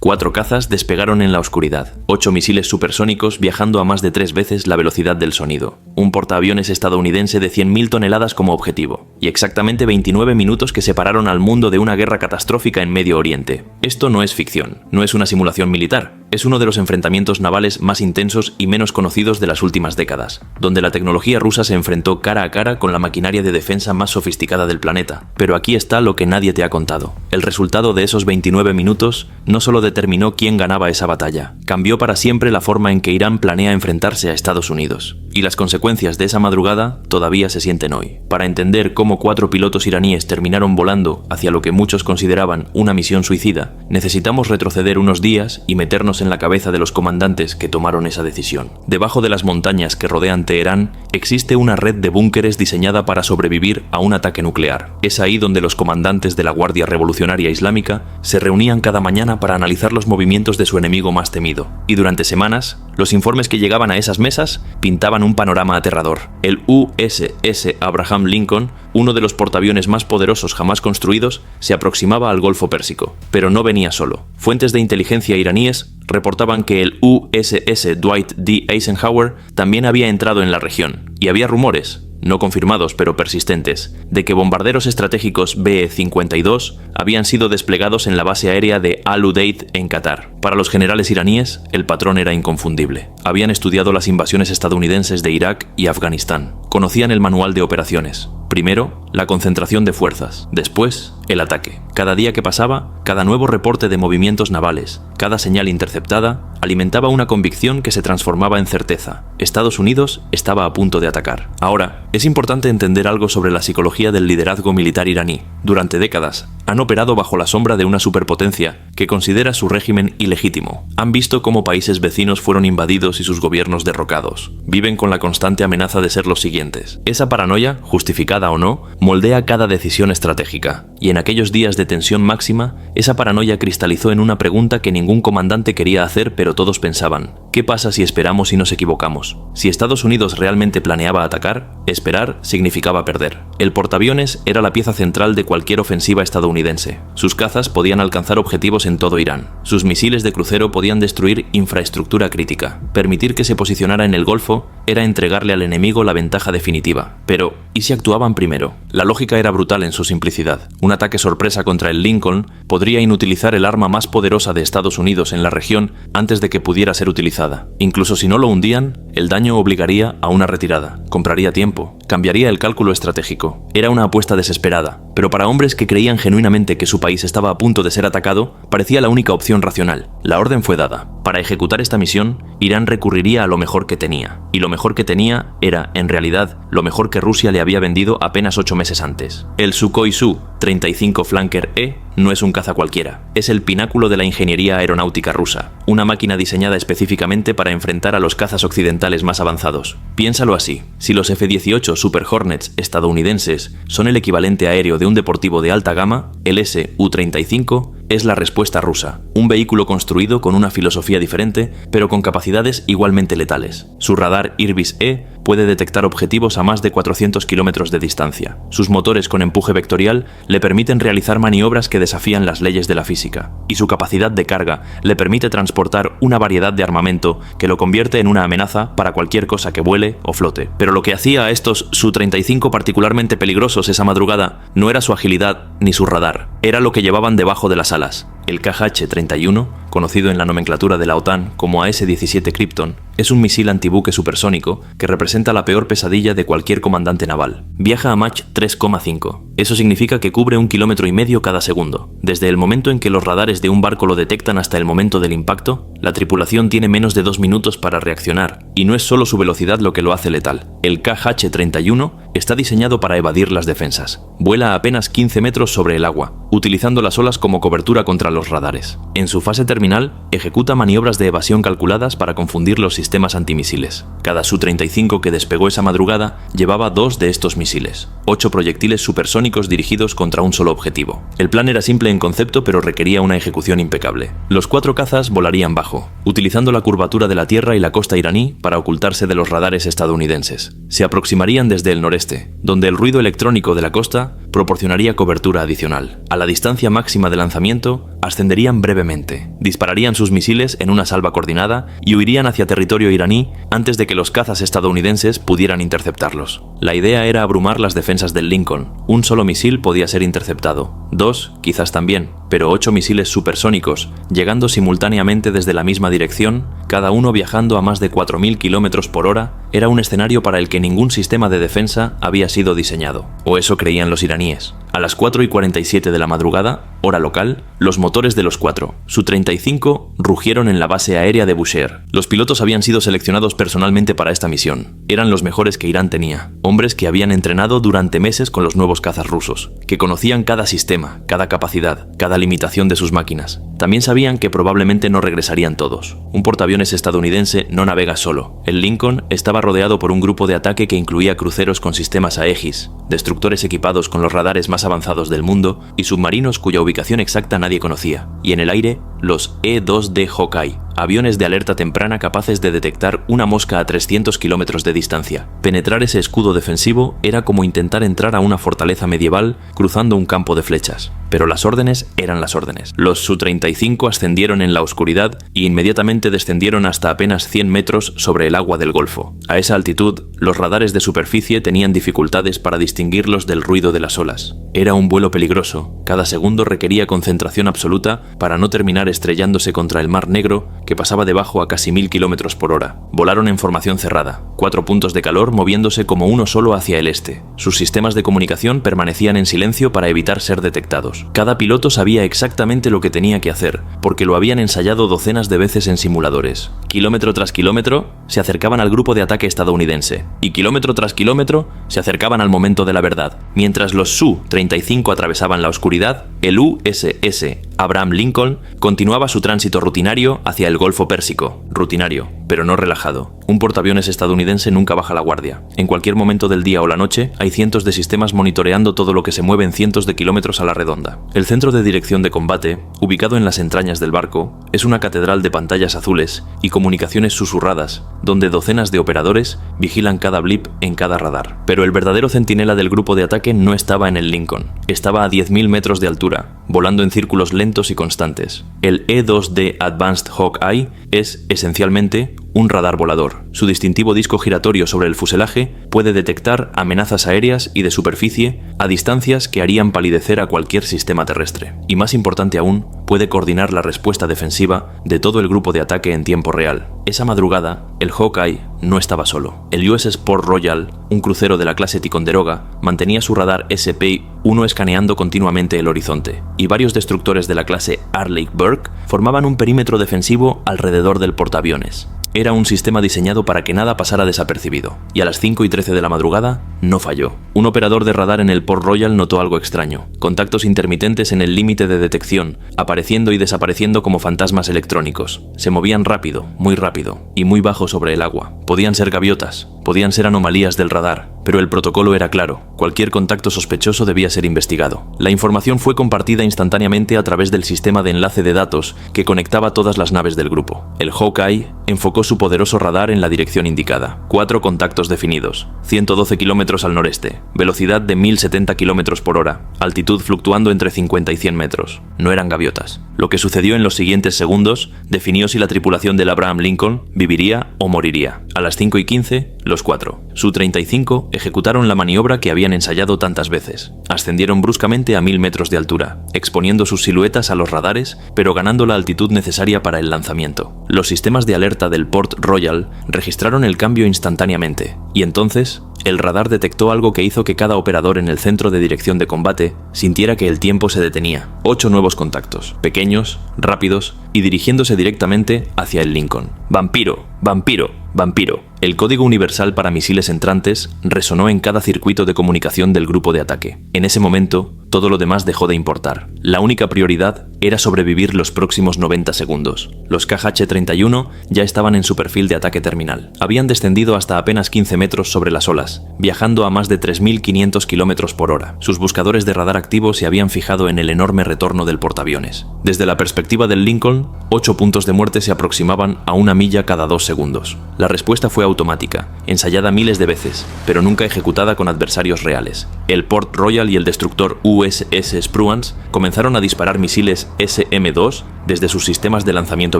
4 cazas despegaron en la oscuridad, 8 misiles supersónicos viajando a más de 3 veces la velocidad del sonido, un portaaviones estadounidense de 100.000 toneladas como objetivo, y exactamente 29 minutos que separaron al mundo de una guerra catastrófica en Medio Oriente. Esto no es ficción, no es una simulación militar, es uno de los enfrentamientos navales más intensos y menos conocidos de las últimas décadas, donde la tecnología rusa se enfrentó cara a cara con la maquinaria de defensa más sofisticada del planeta. Pero aquí está lo que nadie te ha contado. El resultado de esos 29 minutos no solo determinó quién ganaba esa batalla, cambió para siempre la forma en que Irán planea enfrentarse a Estados Unidos. Y las consecuencias de esa madrugada todavía se sienten hoy. Para entender cómo 4 pilotos iraníes terminaron volando hacia lo que muchos consideraban una misión suicida, necesitamos retroceder unos días y meternos en la cabeza de los comandantes que tomaron esa decisión. Debajo de las montañas que rodean Teherán existe una red de búnkeres diseñada para sobrevivir a un ataque nuclear. Es ahí donde los comandantes de la Guardia Revolucionaria Islámica se reunían cada mañana para analizar los movimientos de su enemigo más temido. Y durante semanas, los informes que llegaban a esas mesas pintaban un panorama aterrador. El USS Abraham Lincoln, uno de los portaaviones más poderosos jamás construidos, se aproximaba al Golfo Pérsico. Pero no venía solo. Fuentes de inteligencia iraníes reportaban que el USS Dwight D. Eisenhower también había entrado en la región, y había rumores, no confirmados pero persistentes, de que bombarderos estratégicos BE-52 habían sido desplegados en la base aérea de Al Udeid en Qatar. Para los generales iraníes, el patrón era inconfundible. Habían estudiado las invasiones estadounidenses de Irak y Afganistán. Conocían el manual de operaciones. Primero, la concentración de fuerzas. Después, el ataque. Cada día que pasaba, cada nuevo reporte de movimientos navales, cada señal interceptada, alimentaba una convicción que se transformaba en certeza. Estados Unidos estaba a punto de atacar. Ahora, es importante entender algo sobre la psicología del liderazgo militar iraní. Durante décadas, han operado bajo la sombra de una superpotencia que considera su régimen ilegítimo. Han visto cómo países vecinos fueron invadidos y sus gobiernos derrocados. Viven con la constante amenaza de ser los siguientes. Esa paranoia, justificada o no, moldea cada decisión estratégica. Y en aquellos días de tensión máxima, esa paranoia cristalizó en una pregunta que ningún comandante quería hacer, pero todos pensaban: ¿qué pasa si esperamos y nos equivocamos? Si Estados Unidos realmente planeaba atacar, esperar significaba perder. El portaaviones era la pieza central de cualquier ofensiva estadounidense. Sus cazas podían alcanzar objetivos en todo Irán. Sus misiles de crucero podían destruir infraestructura crítica. Permitir que se posicionara en el Golfo era entregarle al enemigo la ventaja definitiva. Pero, ¿y si actuaban primero? La lógica era brutal en su simplicidad. Un ataque sorpresa contra el Lincoln podría inutilizar el arma más poderosa de Estados Unidos en la región antes de que pudiera ser utilizada. Incluso si no lo hundían, el daño obligaría a una retirada. Compraría tiempo. Cambiaría el cálculo estratégico. Era una apuesta desesperada, pero para hombres que creían genuinamente que su país estaba a punto de ser atacado, parecía la única opción racional. La orden fue dada. Para ejecutar esta misión, Irán recurriría a lo mejor que tenía. Y lo mejor que tenía era, en realidad, lo mejor que Rusia le había vendido apenas 8 meses antes. El Sukhoi Su-35 Flanker E no es un caza cualquiera. Es el pináculo de la ingeniería aeronáutica rusa. Una máquina diseñada específicamente para enfrentar a los cazas occidentales más avanzados. Piénsalo así. Si los F-18 Super Hornets estadounidenses son el equivalente aéreo de un deportivo de alta gama, el Su-35 es la respuesta rusa. Un vehículo construido con una filosofía diferente, pero con capacidades igualmente letales. Su radar Irbis-E puede detectar objetivos a más de 400 kilómetros de distancia. Sus motores con empuje vectorial le permiten realizar maniobras que desafían las leyes de la física. Y su capacidad de carga le permite transportar una variedad de armamento que lo convierte en una amenaza para cualquier cosa que vuele o flote. Pero lo que hacía a estos Su-35 particularmente peligrosos esa madrugada no era su agilidad ni su radar. Era lo que llevaban debajo de las alas. El KH-31, conocido en la nomenclatura de la OTAN como AS-17 Krypton, es un misil antibuque supersónico que representa la peor pesadilla de cualquier comandante naval. Viaja a Mach 3,5. Eso significa que cubre 1,5 kilómetros cada segundo. Desde el momento en que los radares de un barco lo detectan hasta el momento del impacto, la tripulación tiene menos de 2 minutos para reaccionar, y no es solo su velocidad lo que lo hace letal. El KH-31 está diseñado para evadir las defensas. Vuela a apenas 15 metros sobre el agua, utilizando las olas como cobertura contra los radares. En su fase terminal, ejecuta maniobras de evasión calculadas para confundir los sistemas antimisiles. Cada Su-35 que despegó esa madrugada llevaba 2 de estos misiles, 8 proyectiles supersónicos dirigidos contra un solo objetivo. El plan era simple en concepto, pero requería una ejecución impecable. Los 4 cazas volarían bajo, utilizando la curvatura de la tierra y la costa iraní para ocultarse de los radares estadounidenses. Se aproximarían desde el noreste, donde el ruido electrónico de la costa proporcionaría cobertura adicional. A la distancia máxima de lanzamiento, ascenderían brevemente, dispararían sus misiles en una salva coordinada y huirían hacia territorio iraní antes de que los cazas estadounidenses pudieran interceptarlos. La idea era abrumar las defensas del Lincoln. Un solo misil podía ser interceptado, 2 quizás también, pero 8 misiles supersónicos, llegando simultáneamente desde la misma dirección, cada uno viajando a más de 4.000 km por hora, era un escenario para el que ningún sistema de defensa había sido diseñado, o eso creían los iraníes. A las 4:47 de la madrugada, hora local, los motores de los 4, Su-35, rugieron en la base aérea de Bushehr. Los pilotos habían sido seleccionados personalmente para esta misión. Eran los mejores que Irán tenía, hombres que habían entrenado durante meses con los nuevos cazas rusos, que conocían cada sistema, cada capacidad, cada limitación de sus máquinas. También sabían que probablemente no regresarían todos. Un portaaviones estadounidense no navega solo. El Lincoln estaba rodeado por un grupo de ataque que incluía cruceros con sistemas Aegis, destructores equipados con los radares más avanzados del mundo y submarinos cuya ubicación exacta nadie conocía. Y en el aire, los E-2D Hawkeye, aviones de alerta temprana capaces de detectar una mosca a 300 kilómetros de distancia. Penetrar ese escudo defensivo era como intentar entrar a una fortaleza medieval cruzando un campo de flechas. Pero las órdenes eran las órdenes. Los Su-35 ascendieron en la oscuridad y inmediatamente descendieron hasta apenas 100 metros sobre el agua del Golfo. A esa altitud, los radares de superficie tenían dificultades para distinguirlos del ruido de las olas. Era un vuelo peligroso. Cada segundo requería concentración absoluta para no terminar estrellándose contra el Mar Negro, que pasaba debajo a casi 1000 km por hora. Volaron en formación cerrada, 4 puntos de calor moviéndose como uno solo hacia el este. Sus sistemas de comunicación permanecían en silencio para evitar ser detectados. Cada piloto sabía exactamente lo que tenía que hacer, porque lo habían ensayado docenas de veces en simuladores. Kilómetro tras kilómetro, se acercaban al grupo de ataque estadounidense, y kilómetro tras kilómetro, se acercaban al momento de la verdad. Mientras los Su-35 atravesaban la oscuridad, el USS Abraham Lincoln continuaba su tránsito rutinario hacia el Golfo Pérsico. Rutinario, pero no relajado. Un portaaviones estadounidense nunca baja la guardia. En cualquier momento del día o la noche, hay cientos de sistemas monitoreando todo lo que se mueve en cientos de kilómetros a la redonda. El centro de dirección de combate, ubicado en las entrañas del barco, es una catedral de pantallas azules y comunicaciones susurradas, donde docenas de operadores vigilan cada blip en cada radar. Pero el verdadero centinela del grupo de ataque no estaba en el Lincoln. Estaba a 10.000 metros de altura, volando en círculos lentos y constantes. El E-2D Advanced Hawkeye es, esencialmente, un radar volador. Su distintivo disco giratorio sobre el fuselaje puede detectar amenazas aéreas y de superficie a distancias que harían palidecer a cualquier sistema terrestre. Y más importante aún, puede coordinar la respuesta defensiva de todo el grupo de ataque en tiempo real. Esa madrugada, el Hawkeye no estaba solo. El USS Port Royal, un crucero de la clase Ticonderoga, mantenía su radar SP-1 escaneando continuamente el horizonte, y varios destructores de la clase Arleigh Burke formaban un perímetro defensivo alrededor del portaaviones. Era un sistema diseñado para que nada pasara desapercibido, y a las 5:13 de la madrugada no falló. Un operador de radar en el Port Royal notó algo extraño: contactos intermitentes en el límite de detección, apareciendo y desapareciendo como fantasmas electrónicos. Se movían rápido, muy rápido, y muy bajo sobre el agua. Podían ser gaviotas, podían ser anomalías del radar, pero el protocolo era claro: cualquier contacto sospechoso debía ser investigado. La información fue compartida instantáneamente a través del sistema de enlace de datos que conectaba todas las naves del grupo. El Hawkeye enfocó su poderoso radar en la dirección indicada. 4 contactos definidos, 112 kilómetros al noreste, velocidad de 1070 kilómetros por hora, altitud fluctuando entre 50 y 100 metros. No eran gaviotas. Lo que sucedió en los siguientes segundos definió si la tripulación del Abraham Lincoln viviría o moriría. A las 5:15, los 4 Su-35 ejecutaron la maniobra que habían ensayado tantas veces. Ascendieron bruscamente a 1000 metros de altura, exponiendo sus siluetas a los radares, pero ganando la altitud necesaria para el lanzamiento. Los sistemas de alerta del Port Royal registraron el cambio instantáneamente, y entonces el radar detectó algo que hizo que cada operador en el centro de dirección de combate sintiera que el tiempo se detenía. 8 nuevos contactos, pequeños, rápidos y dirigiéndose directamente hacia el Lincoln. ¡Vampiro! ¡Vampiro! ¡Vampiro! El código universal para misiles entrantes resonó en cada circuito de comunicación del grupo de ataque. En ese momento, Todo lo demás dejó de importar. La única prioridad era sobrevivir los próximos 90 segundos. Los KH-31 ya estaban en su perfil de ataque terminal. Habían descendido hasta apenas 15 metros sobre las olas, viajando a más de 3.500 km por hora. Sus buscadores de radar activo se habían fijado en el enorme retorno del portaaviones. Desde la perspectiva del Lincoln, 8 puntos de muerte se aproximaban a 1 milla cada 2 segundos. La respuesta fue automática, ensayada miles de veces, pero nunca ejecutada con adversarios reales. El Port Royal y el destructor USS Spruance comenzaron a disparar misiles SM-2 desde sus sistemas de lanzamiento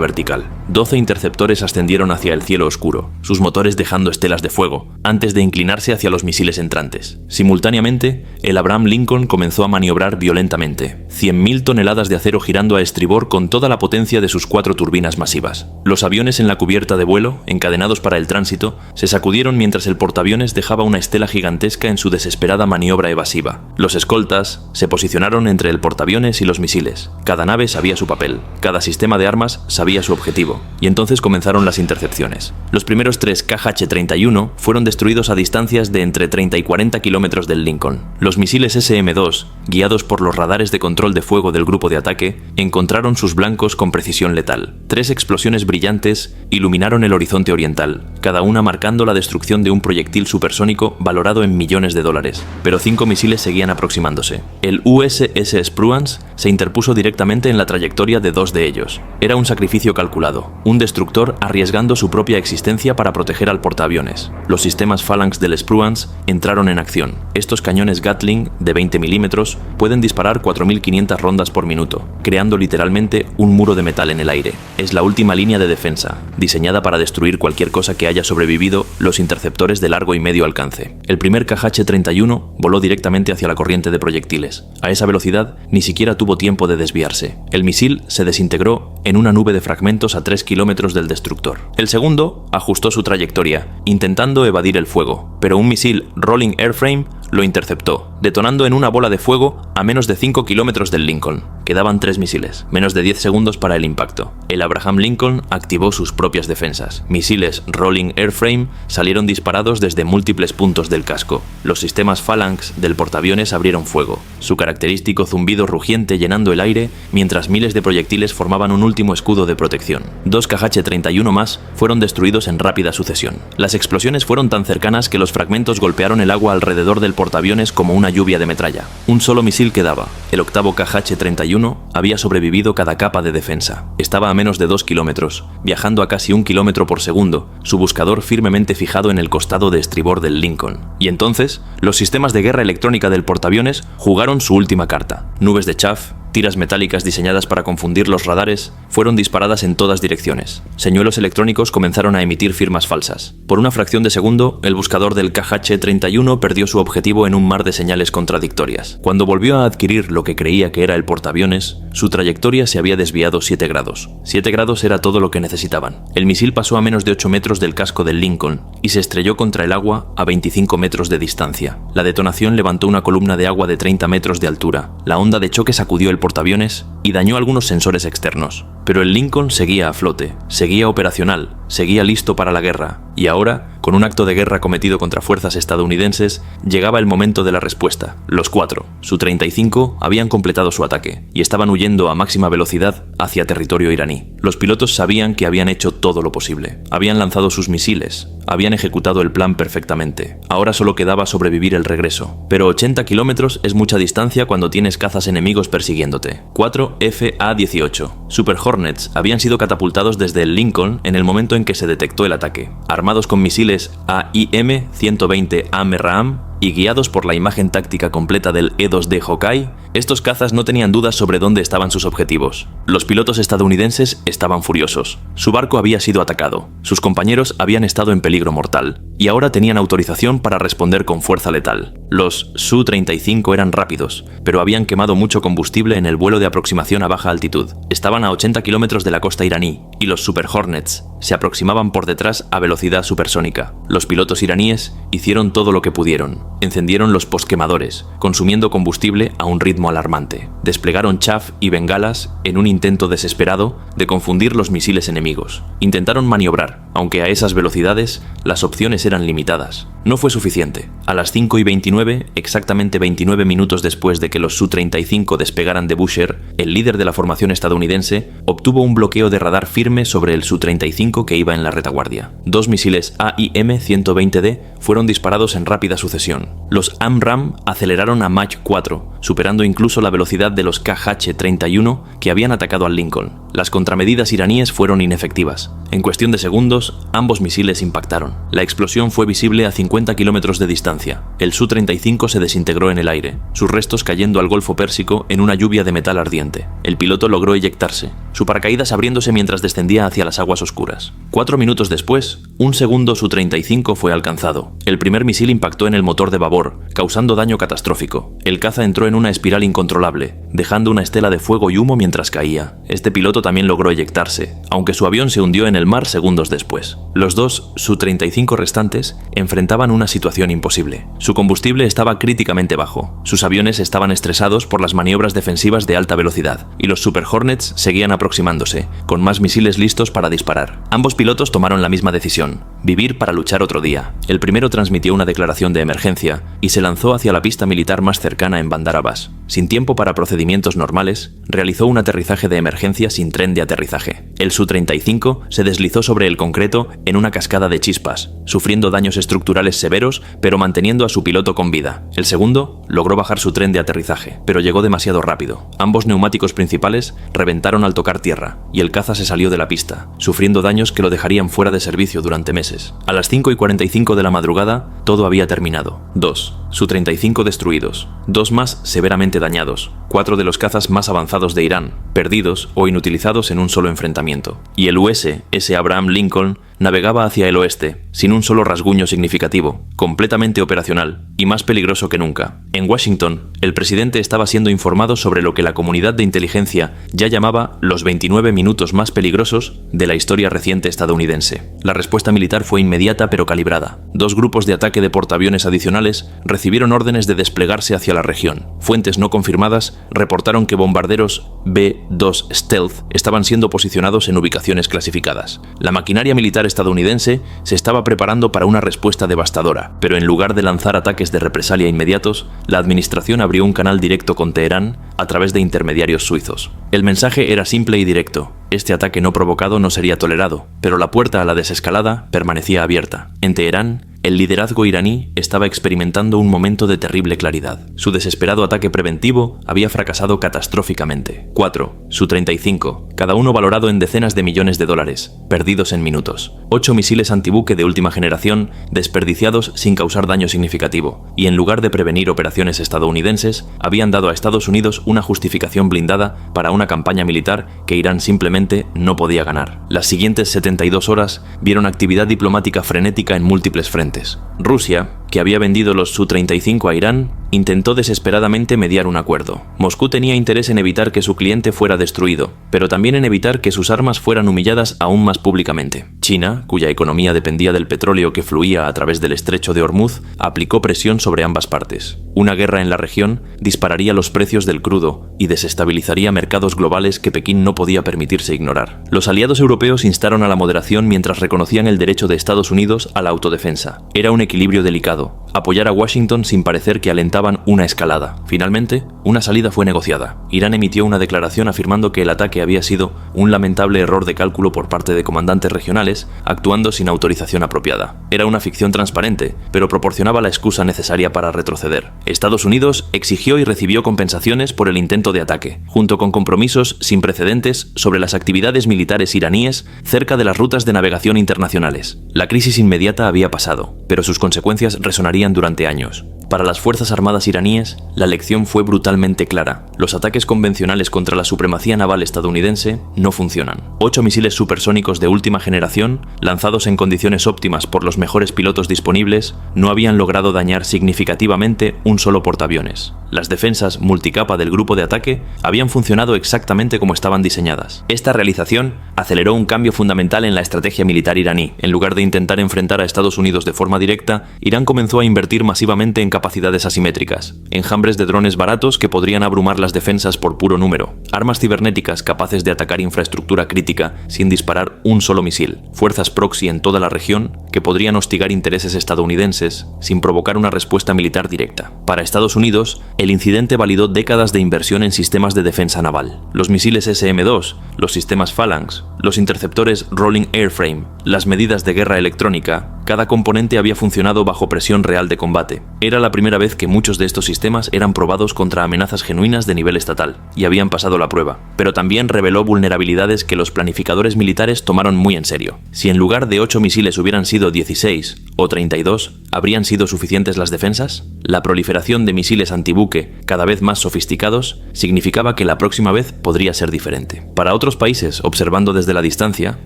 vertical. 12 interceptores ascendieron hacia el cielo oscuro, sus motores dejando estelas de fuego, antes de inclinarse hacia los misiles entrantes. Simultáneamente, el Abraham Lincoln comenzó a maniobrar violentamente, 100.000 toneladas de acero girando a estribor con toda la potencia de sus 4 turbinas masivas. Los aviones en la cubierta de vuelo, encadenados para el tránsito, se sacudieron mientras el portaaviones dejaba una estela gigantesca en su desesperada maniobra evasiva. Los escoltas se posicionaron entre el portaaviones y los misiles. Cada nave sabía su papel, cada sistema de armas sabía su objetivo, y entonces comenzaron las intercepciones. Los primeros 3 KH-31 fueron destruidos a distancias de entre 30 y 40 kilómetros del Lincoln. Los misiles SM-2, guiados por los radares de control de fuego del grupo de ataque, encontraron sus blancos con precisión letal. 3 explosiones brillantes iluminaron el horizonte oriental, cada una marcando la destrucción de un proyectil supersónico valorado en millones de dólares, pero 5 misiles seguían aproximándose. El USS Spruance se interpuso directamente en la trayectoria de 2 de ellos. Era un sacrificio calculado, un destructor arriesgando su propia existencia para proteger al portaaviones. Los sistemas Phalanx del Spruance entraron en acción. Estos cañones Gatling de 20 milímetros pueden disparar 4.500 rondas por minuto, creando literalmente un muro de metal en el aire. Es la última línea de defensa, diseñada para destruir cualquier cosa que haya sobrevivido los interceptores de largo y medio alcance. El primer KH-31 voló directamente hacia la corriente de proyectiles. A esa velocidad ni siquiera tuvo tiempo de desviarse. El misil se desintegró en una nube de fragmentos a 3 kilómetros del destructor. El segundo ajustó su trayectoria, intentando evadir el fuego, pero un misil Rolling Airframe lo interceptó, detonando en una bola de fuego a menos de 5 kilómetros del Lincoln. Quedaban 3 misiles, menos de 10 segundos para el impacto. El Abraham Lincoln activó sus propias defensas. Misiles Rolling Airframe salieron disparados desde múltiples puntos del casco. Los sistemas Phalanx del portaaviones abrieron fuego, su característico zumbido rugiente llenando el aire, mientras miles de proyectiles formaban un último escudo de protección. 2 KH-31 más fueron destruidos en rápida sucesión. Las explosiones fueron tan cercanas que los fragmentos golpearon el agua alrededor del portaaviones como una lluvia de metralla. Un solo misil quedaba. El octavo KH-31 había sobrevivido cada capa de defensa. Estaba a menos de 2 kilómetros, viajando a casi 1 kilómetro por segundo, su buscador firmemente fijado en el costado de estribor del Lincoln. Y entonces, los sistemas de guerra electrónica del portaaviones jugaron su última carta. Nubes de chaff, tiras metálicas diseñadas para confundir los radares, fueron disparadas en todas direcciones. Señuelos electrónicos comenzaron a emitir firmas falsas. Por una fracción de segundo, el buscador del KH-31 perdió su objetivo en un mar de señales contradictorias. Cuando volvió a adquirir lo que creía que era el portaaviones, su trayectoria se había desviado 7 grados. 7 grados era todo lo que necesitaban. El misil pasó a menos de 8 metros del casco del Lincoln y se estrelló contra el agua a 25 metros de distancia. La detonación levantó una columna de agua de 30 metros de altura. La onda de choque sacudió el portaaviones y dañó algunos sensores externos. Pero el Lincoln seguía a flote, seguía operacional, seguía listo para la guerra, y ahora, con un acto de guerra cometido contra fuerzas estadounidenses, llegaba el momento de la respuesta. Los 4, Su-35, habían completado su ataque, y estaban huyendo a máxima velocidad hacia territorio iraní. Los pilotos sabían que habían hecho todo lo posible. Habían lanzado sus misiles, habían ejecutado el plan perfectamente. Ahora solo quedaba sobrevivir el regreso. Pero 80 kilómetros es mucha distancia cuando tienes cazas enemigos persiguiéndote. 4 FA-18. Super Hornets habían sido catapultados desde el Lincoln en el momento en que se detectó el ataque. Armados con misiles AIM-120 AMRAAM y guiados por la imagen táctica completa del E-2D Hawkeye, estos cazas no tenían dudas sobre dónde estaban sus objetivos. Los pilotos estadounidenses estaban furiosos. Su barco había sido atacado, sus compañeros habían estado en peligro mortal, y ahora tenían autorización para responder con fuerza letal. Los Su-35 eran rápidos, pero habían quemado mucho combustible en el vuelo de aproximación a baja altitud. Estaban a 80 kilómetros de la costa iraní, y los Super Hornets se aproximaban por detrás a velocidad supersónica. Los pilotos iraníes hicieron todo lo que pudieron. Encendieron los posquemadores, consumiendo combustible a un ritmo alarmante. Desplegaron chaff y bengalas en un intento desesperado de confundir los misiles enemigos. Intentaron maniobrar, aunque a esas velocidades las opciones eran limitadas. No fue suficiente. A las 5:29, exactamente 29 minutos después de que los Su-35 despegaran de Bushehr, el líder de la formación estadounidense obtuvo un bloqueo de radar firme sobre el Su-35 que iba en la retaguardia. 2 misiles AIM-120D fueron disparados en rápida sucesión. Los AMRAAM aceleraron a Mach 4, superando incluso la velocidad de los KH-31 que habían atacado al Lincoln. Las contramedidas iraníes fueron inefectivas. En cuestión de segundos, ambos misiles impactaron. La explosión fue visible a 50 kilómetros de distancia. El Su-35 se desintegró en el aire, sus restos cayendo al Golfo Pérsico en una lluvia de metal ardiente. El piloto logró eyectarse, su paracaídas abriéndose mientras descendía hacia las aguas oscuras. 4 minutos después, un segundo Su-35 fue alcanzado. El primer misil impactó en el motor de babor, causando daño catastrófico. El caza entró en una espiral incontrolable, dejando una estela de fuego y humo mientras caía. Este piloto también logró eyectarse, aunque su avión se hundió en el mar segundos después. Los 2 Su-35 restantes enfrentaban una situación imposible. Su combustible estaba críticamente bajo, sus aviones estaban estresados por las maniobras defensivas de alta velocidad, y los Super Hornets seguían aproximándose, con más misiles listos para disparar. Ambos pilotos tomaron la misma decisión: vivir para luchar otro día. El primero transmitió una declaración de emergencia y se lanzó hacia la pista militar más cercana en Bandar Abbas. Sin tiempo para procedimientos normales, realizó un aterrizaje de emergencia sin tren de aterrizaje. El Su-35 se deslizó sobre el concreto en una cascada de chispas, sufriendo daños estructurales severos, pero manteniendo a su piloto con vida. El segundo logró bajar su tren de aterrizaje, pero llegó demasiado rápido. Ambos neumáticos principales reventaron al tocar tierra, y el caza se salió de la pista, sufriendo daños que lo dejarían fuera de servicio durante meses. A las 5:45 de la madrugada, todo había terminado. 2 Su-35 destruidos, 2 más severamente dañados, 4 de los cazas más avanzados de Irán, perdidos o inutilizados en un solo enfrentamiento. Y el USS Abraham Lincoln navegaba hacia el oeste, sin un solo rasguño significativo, completamente operacional y más peligroso que nunca. En Washington, el presidente estaba siendo informado sobre lo que la comunidad de inteligencia ya llamaba los 29 minutos más peligrosos de la historia reciente estadounidense. La respuesta militar fue inmediata pero calibrada. 2 grupos de ataque de portaaviones adicionales recibieron órdenes de desplegarse hacia la región. Fuentes no confirmadas reportaron que bombarderos B-2 Stealth estaban siendo posicionados en ubicaciones clasificadas. La maquinaria militar estadounidense se estaba preparando para una respuesta devastadora, pero en lugar de lanzar ataques de represalia inmediatos, la administración abrió un canal directo con Teherán a través de intermediarios suizos. El mensaje era simple y directo: este ataque no provocado no sería tolerado, pero la puerta a la desescalada permanecía abierta. En Teherán, el liderazgo iraní estaba experimentando un momento de terrible claridad. Su desesperado ataque preventivo había fracasado catastróficamente. 4 Su-35, cada uno valorado en decenas de millones de dólares, perdidos en minutos. 8 misiles antibuque de última generación, desperdiciados sin causar daño significativo, y en lugar de prevenir operaciones estadounidenses, habían dado a Estados Unidos una justificación blindada para una campaña militar que Irán simplemente no podía ganar. Las siguientes 72 horas vieron actividad diplomática frenética en múltiples frentes. Rusia, que había vendido los Su-35 a Irán, intentó desesperadamente mediar un acuerdo. Moscú tenía interés en evitar que su cliente fuera destruido, pero también en evitar que sus armas fueran humilladas aún más públicamente. China, cuya economía dependía del petróleo que fluía a través del estrecho de Hormuz, aplicó presión sobre ambas partes. Una guerra en la región dispararía los precios del crudo y desestabilizaría mercados globales que Pekín no podía permitirse ignorar. Los aliados europeos instaron a la moderación mientras reconocían el derecho de Estados Unidos a la autodefensa. Era un equilibrio delicado: apoyar a Washington sin parecer que alentaban una escalada. Finalmente, una salida fue negociada. Irán emitió una declaración afirmando que el ataque había sido un lamentable error de cálculo por parte de comandantes regionales, actuando sin autorización apropiada. Era una ficción transparente, pero proporcionaba la excusa necesaria para retroceder. Estados Unidos exigió y recibió compensaciones por el intento de ataque, junto con compromisos sin precedentes sobre las actividades militares iraníes cerca de las rutas de navegación internacionales. La crisis inmediata había pasado, pero sus consecuencias resonarían durante años. Para las Fuerzas Armadas iraníes, la lección fue brutalmente clara. Los ataques convencionales contra la supremacía naval estadounidense no funcionan. 8 misiles supersónicos de última generación, lanzados en condiciones óptimas por los mejores pilotos disponibles, no habían logrado dañar significativamente un solo portaaviones. Las defensas multicapa del grupo de ataque habían funcionado exactamente como estaban diseñadas. Esta realización aceleró un cambio fundamental en la estrategia militar iraní. En lugar de intentar enfrentar a Estados Unidos de forma directa, Irán comenzó a invertir masivamente en capacidades asimétricas, enjambres de drones baratos que podrían abrumar las defensas por puro número, armas cibernéticas capaces de atacar infraestructura crítica sin disparar un solo misil, fuerzas proxy en toda la región que podrían hostigar intereses estadounidenses sin provocar una respuesta militar directa. Para Estados Unidos, el incidente validó décadas de inversión en sistemas de defensa naval. Los misiles SM-2, los sistemas Phalanx, los interceptores Rolling Airframe, las medidas de guerra electrónica, cada componente había funcionado bajo presión real de combate. Era la primera vez que muchos de estos sistemas eran probados contra amenazas genuinas de nivel estatal, y habían pasado la prueba. Pero también reveló vulnerabilidades que los planificadores militares tomaron muy en serio. Si en lugar de 8 misiles hubieran sido 16 o 32, ¿habrían sido suficientes las defensas? La proliferación de misiles antibuque, cada vez más sofisticados, significaba que la próxima vez podría ser diferente. Para otros países, observando desde la distancia,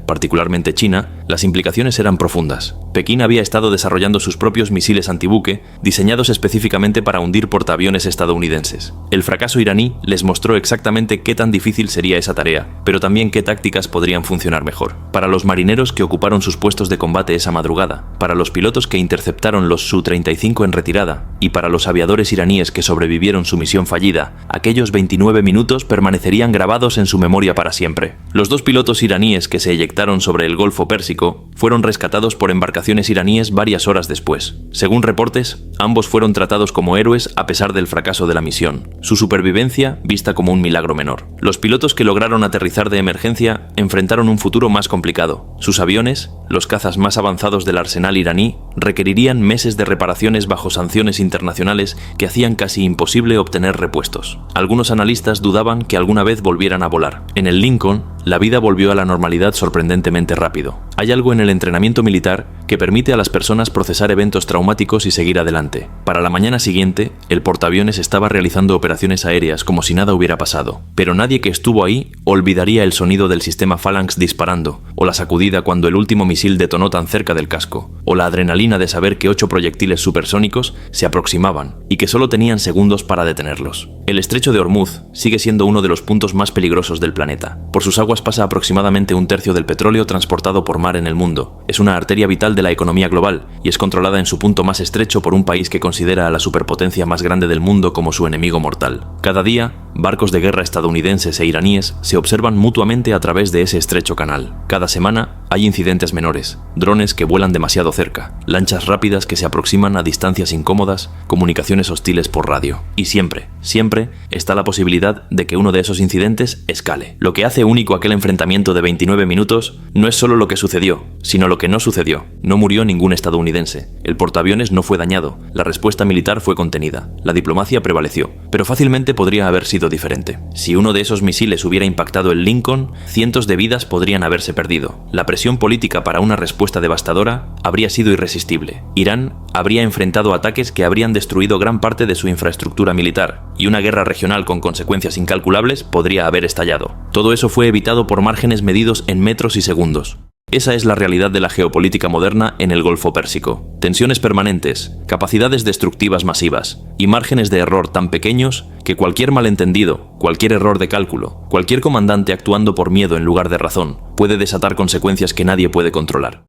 particularmente China, las implicaciones eran profundas. Pekín había estado desarrollando sus propios misiles antibuque, diseñados específicamente para hundir portaaviones estadounidenses. El fracaso iraní les mostró exactamente qué tan difícil sería esa tarea, pero también qué tácticas podrían funcionar mejor. Para los marineros que ocuparon sus puestos de combate esa madrugada, para los pilotos que interceptaron los Su-35 en retirada, y para los aviadores iraníes que sobrevivieron su misión fallida, aquellos 29 minutos permanecerían grabados en su memoria para siempre. Los 2 pilotos iraníes que se eyectaron sobre el Golfo Pérsico fueron rescatados por embarcaciones iraníes varias horas después. Según reportes, ambos fueron tratados como héroes a pesar del fracaso de la misión, su supervivencia vista como un milagro menor. Los pilotos que lograron aterrizar de emergencia enfrentaron un futuro más complicado. Sus aviones, los cazas más avanzados del arsenal iraní, requerirían meses de reparaciones bajo sanciones internacionales que hacían casi imposible obtener repuestos. Algunos analistas dudaban que alguna vez volvieran a volar. En el Lincoln, la vida volvió a la normalidad sorprendentemente rápido. Hay algo en el entrenamiento militar que permite a las personas procesar eventos traumáticos y seguir adelante. Para la mañana siguiente, el portaaviones estaba realizando operaciones aéreas como si nada hubiera pasado, pero nadie que estuvo ahí olvidaría el sonido del sistema Phalanx disparando, o la sacudida cuando el último misil detonó tan cerca del casco, o la adrenalina de saber que 8 proyectiles supersónicos se aproximaban y que solo tenían segundos para detenerlos. El estrecho de Hormuz sigue siendo uno de los puntos más peligrosos del planeta. Por sus aguas pasa aproximadamente 1/3 del petróleo transportado por mar en el mundo. Es una arteria vital de la economía global y es controlada en su punto más estrecho por un país que considera a la superpotencia más grande del mundo como su enemigo mortal. Cada día, barcos de guerra estadounidenses e iraníes se observan mutuamente a través de ese estrecho canal. Cada semana hay incidentes menores, drones que vuelan demasiado cerca, lanchas rápidas que se aproximan a distancias incómodas, comunicaciones hostiles por radio. Y siempre está la posibilidad de que uno de esos incidentes escale. Lo que hace único aquel enfrentamiento de 29 minutos no es solo lo que sucedió, sino lo que no sucedió. No murió ningún estadounidense. El portaaviones no fue dañado. La respuesta militar fue contenida. La diplomacia prevaleció. Pero fácilmente podría haber sido diferente. Si uno de esos misiles hubiera impactado el Lincoln, cientos de vidas podrían haberse perdido. La presión política para una respuesta devastadora habría sido irresistible. Irán habría enfrentado ataques que habrían destruido gran parte de su infraestructura militar, y una guerra regional con consecuencias incalculables podría haber estallado. Todo eso fue evitado por márgenes medidos en metros y segundos. Esa es la realidad de la geopolítica moderna en el Golfo Pérsico. Tensiones permanentes, capacidades destructivas masivas y márgenes de error tan pequeños que cualquier malentendido, cualquier error de cálculo, cualquier comandante actuando por miedo en lugar de razón, puede desatar consecuencias que nadie puede controlar.